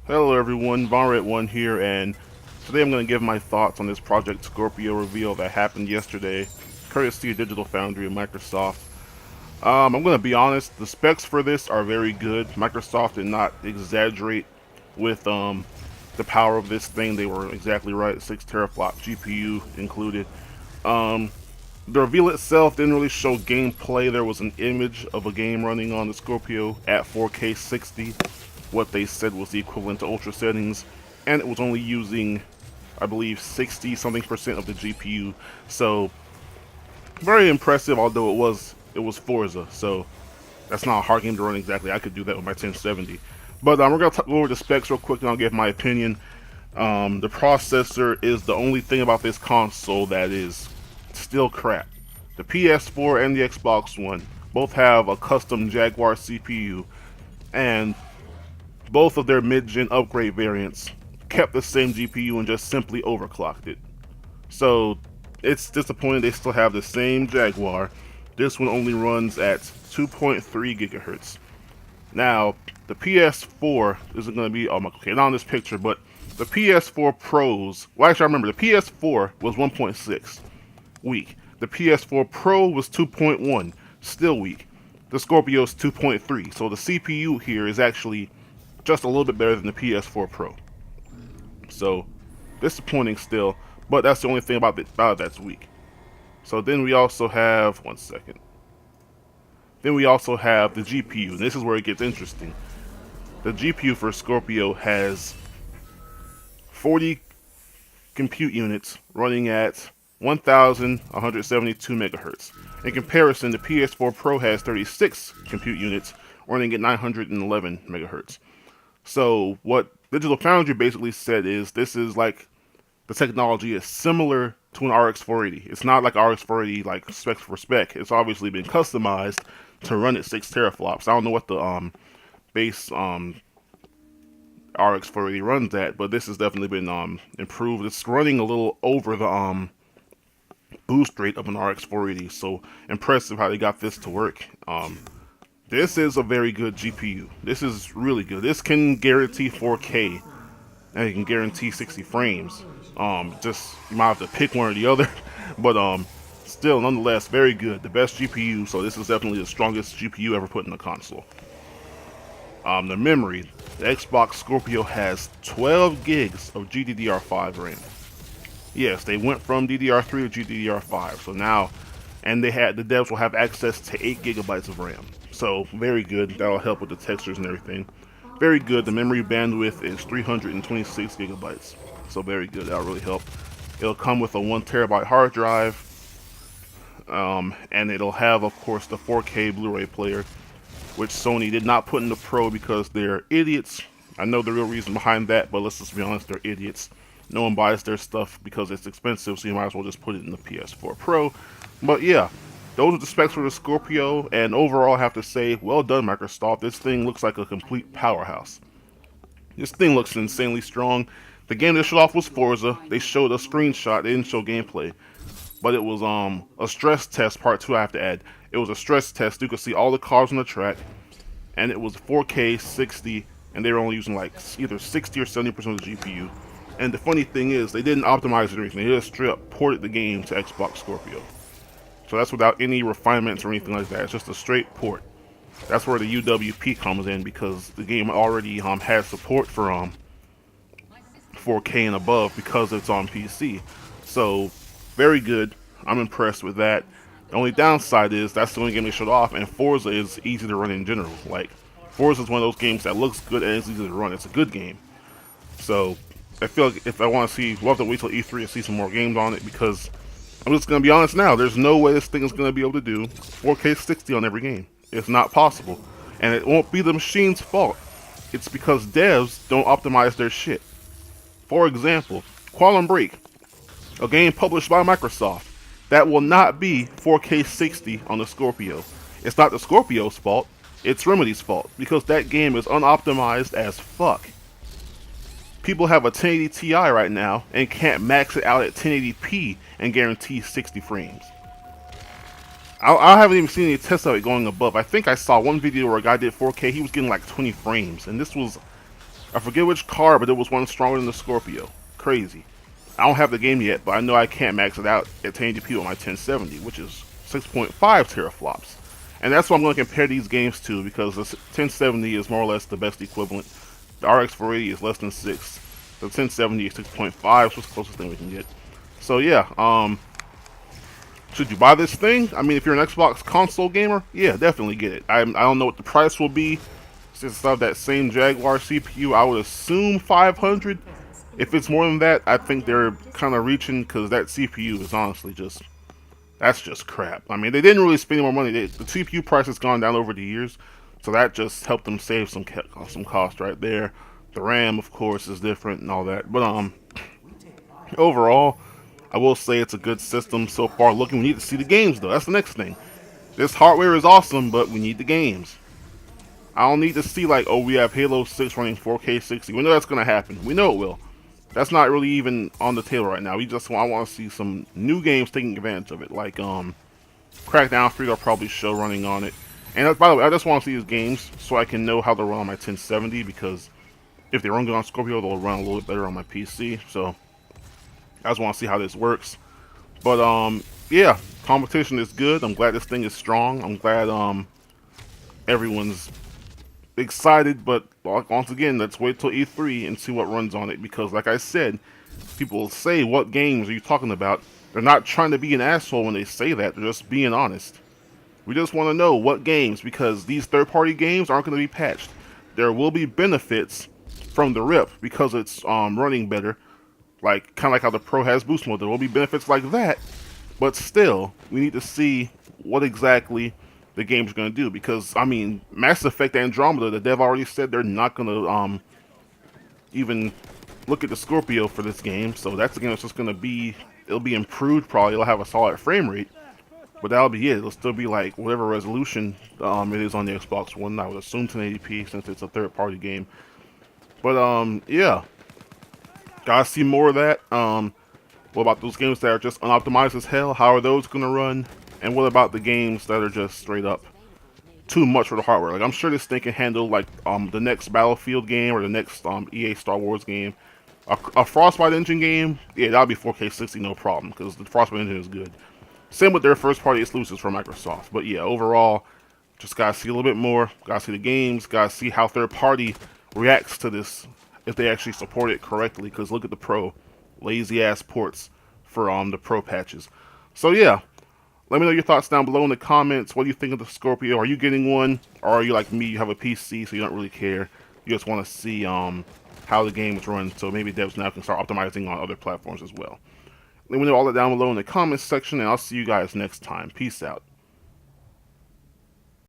Hello everyone, Vonred1 here, and today I'm going to give my thoughts on this Project Scorpio reveal that happened yesterday, courtesy of Digital Foundry and Microsoft. I'm going to be honest, the specs for this are very good. Microsoft did not exaggerate with the power of this thing. They were exactly right, 6 teraflop GPU included. Um, the reveal itself didn't really show gameplay. There was an image of a game running on the Scorpio at 4K 60, what they said was the equivalent to ultra settings, and it was only using, I believe, 60 something percent of the GPU. So very impressive, although it was Forza, so that's not a hard game to run exactly. I could do that with my 1070. But we're gonna go over the specs real quick, and I'll give my opinion. The processor is the only thing about this console that is still crap. The PS4 and the Xbox One both have a custom Jaguar CPU, and both of their mid-gen upgrade variants kept the same GPU and just simply overclocked it. So it's disappointing they still have the same Jaguar. This one only runs at 2.3 gigahertz. Now, the PS4 isn't going to be, okay, not on this picture, but the PS4 Pros, well, actually, I remember the PS4 was 1.6, weak. The PS4 Pro was 2.1, still weak. The Scorpio's 2.3, so the CPU here is actually just a little bit better than the PS4 Pro. So, disappointing still, but that's the only thing about it that's weak. So then we also have, one second. Then we also have the GPU, and this is where it gets interesting. The GPU for Scorpio has 40 compute units running at 1,172 megahertz. In comparison, the PS4 Pro has 36 compute units running at 911 megahertz. So what Digital Foundry basically said is this is like the technology is similar to an RX 480. It's not like RX 480 like spec for spec. It's obviously been customized to run at 6 teraflops. I don't know what the base RX 480 runs at, but this has definitely been improved. It's running a little over the boost rate of an RX 480. So impressive how they got this to work. This is a very good GPU. This is really good. This can guarantee 4K, and it can guarantee 60 frames. Just you might have to pick one or the other, but still, nonetheless, very good. The best GPU. So this is definitely the strongest GPU ever put in the console. The memory, the Xbox Scorpio has 12 gigs of GDDR5 RAM. Yes, they went from DDR3 to GDDR5. So now, and the devs will have access to 8 gigabytes of RAM. So very good. That'll help with the textures and everything. Very good. The memory bandwidth is 326 gigabytes. So very good. That'll really help. It'll come with a 1 terabyte hard drive. And it'll have, of course, the 4K Blu-ray player, which Sony did not put in the Pro because they're idiots. I know the real reason behind that, but let's just be honest, they're idiots. No one buys their stuff because it's expensive, so you might as well just put it in the PS4 Pro. But yeah, those are the specs for the Scorpio, and overall I have to say, well done Microsoft. This thing looks like a complete powerhouse. This thing looks insanely strong. The game they showed off was Forza. They showed a screenshot, they didn't show gameplay. But it was a stress test, part 2 I have to add. It was a stress test, you could see all the cars on the track, and it was 4K 60, and they were only using like either 60 or 70% of the GPU. And the funny thing is, they didn't optimize it or anything, they just straight up ported the game to Xbox Scorpio. So that's without any refinements or anything like that. It's just a straight port. That's where the UWP comes in, because the game already has support for 4K and above because it's on PC. So very good. I'm impressed with that. The only downside is that's the only game they showed off, and Forza is easy to run in general. Like, Forza is one of those games that looks good and is easy to run. It's a good game. So I feel like if I want to see, we'll have to wait till E3 to see some more games on it, because I'm just going to be honest now, there's no way this thing is going to be able to do 4K 60 on every game. It's not possible. And it won't be the machine's fault. It's because devs don't optimize their shit. For example, Quantum Break, a game published by Microsoft, that will not be 4K 60 on the Scorpio. It's not the Scorpio's fault, it's Remedy's fault, because that game is unoptimized as fuck. People have a 1080 Ti right now and can't max it out at 1080p and guarantee 60 frames. I haven't even seen any tests of it going above. I think I saw one video where a guy did 4K, he was getting like 20 frames, and this was I forget which card, but it was one stronger than the Scorpio. Crazy. I don't have the game yet, but I know I can't max it out at 1080p on my 1070, which is 6.5 teraflops. And that's what I'm going to compare these games to, because the 1070 is more or less the best equivalent. The RX 480 is less than 6. The 1070 is 6.5, so it's the closest thing we can get. So yeah, should you buy this thing? I mean, if you're an Xbox console gamer, yeah, definitely get it. I don't know what the price will be. Since I have that same Jaguar CPU, I would assume 500. If it's more than that, I think they're kind of reaching, because that CPU is honestly just, that's just crap. I mean, they didn't really spend more money. The CPU price has gone down over the years, so that just helped them save some cost right there. The RAM, of course, is different and all that. But overall, I will say it's a good system so far. Looking, we need to see the games though. That's the next thing. This hardware is awesome, but we need the games. I don't need to see like, oh, we have Halo 6 running 4K 60. We know that's gonna happen. We know it will. That's not really even on the table right now. I want to see some new games taking advantage of it, like Crackdown 3. I'll probably show running on it. And by the way, I just want to see these games so I can know how they'll run on my 1070, because if they run good on Scorpio, they'll run a little bit better on my PC. So I just want to see how this works. But yeah, competition is good. I'm glad this thing is strong. I'm glad everyone's excited. But once again, let's wait till E3 and see what runs on it, because like I said, people say, what games are you talking about? They're not trying to be an asshole when they say that. They're just being honest. We just want to know what games, because these third-party games aren't going to be patched. There will be benefits from the rip because it's running better, like kind of like how the Pro has boost mode. There will be benefits like that, but still, we need to see what exactly the game's going to do, because I mean, Mass Effect Andromeda, the dev already said they're not going to even look at the Scorpio for this game, so that's a game that's just going to be, it'll be improved probably. It'll have a solid frame rate, but that'll be it. It'll still be like whatever resolution it is on the Xbox One. I would assume 1080p since it's a third-party game. But yeah, gotta see more of that. What about those games that are just unoptimized as hell? How are those gonna run? And what about the games that are just straight up too much for the hardware? Like, I'm sure this thing can handle like the next Battlefield game or the next EA Star Wars game. A Frostbite engine game, yeah, that'll be 4K 60 no problem, because the Frostbite engine is good. Same with their first party exclusives from Microsoft. But yeah, overall, just gotta see a little bit more. Gotta see the games. Gotta see how third party reacts to this, if they actually support it correctly. Because look at the Pro, lazy ass ports for the Pro patches. So yeah, let me know your thoughts down below in the comments. What do you think of the Scorpio? Are you getting one, or are you like me? You have a PC, so you don't really care. You just want to see how the game is run. So maybe devs now can start optimizing on other platforms as well. Let me know all that down below in the comments section, and I'll see you guys next time. Peace out.